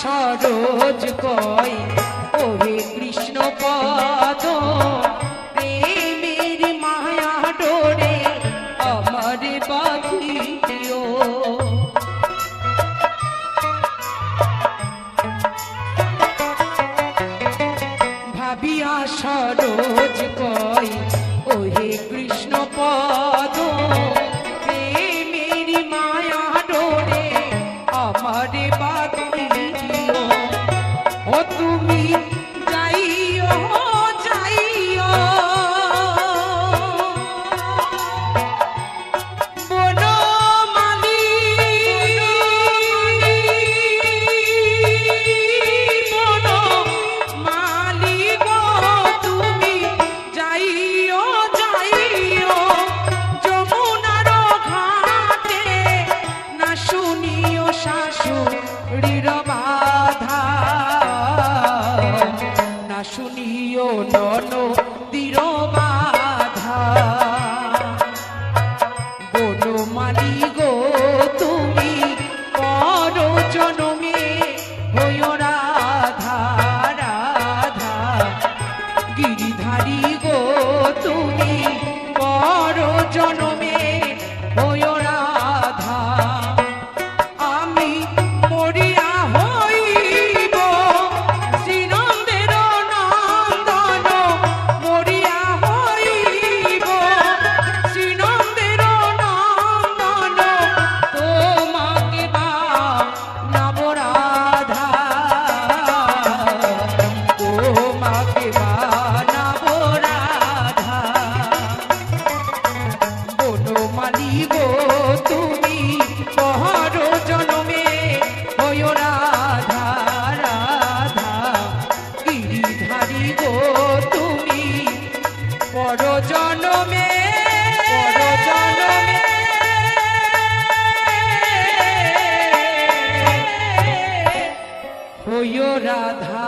সরোজ কয় ওহে কৃষ্ণ পদ প্রেমের মায়া ডোরে আমার বাঁধিও। ভাবিয়া সরোজ কয় ওহে কৃষ্ণ পদ প্রেমের মায়া ডোরে আমার বাঁধিও। ও তুমি যাইও মালি গো তুমি পর জনমে হইও রাধা রাধা গিরিধারী গো তুমি পর জনমে হইও রাধা আমি মরিয়া হইব শ্রীনন্দের নন্দন মরিয়া হইব শ্রীনন্দের নন্দন তোমাকে বা নাম রাধা তোমাকে বা নাম রাধা বনমালী গো তুমি পর জনমে হইও রাধা রাধা গিরিধারী গো তুমি পর জনমে হইও রাধা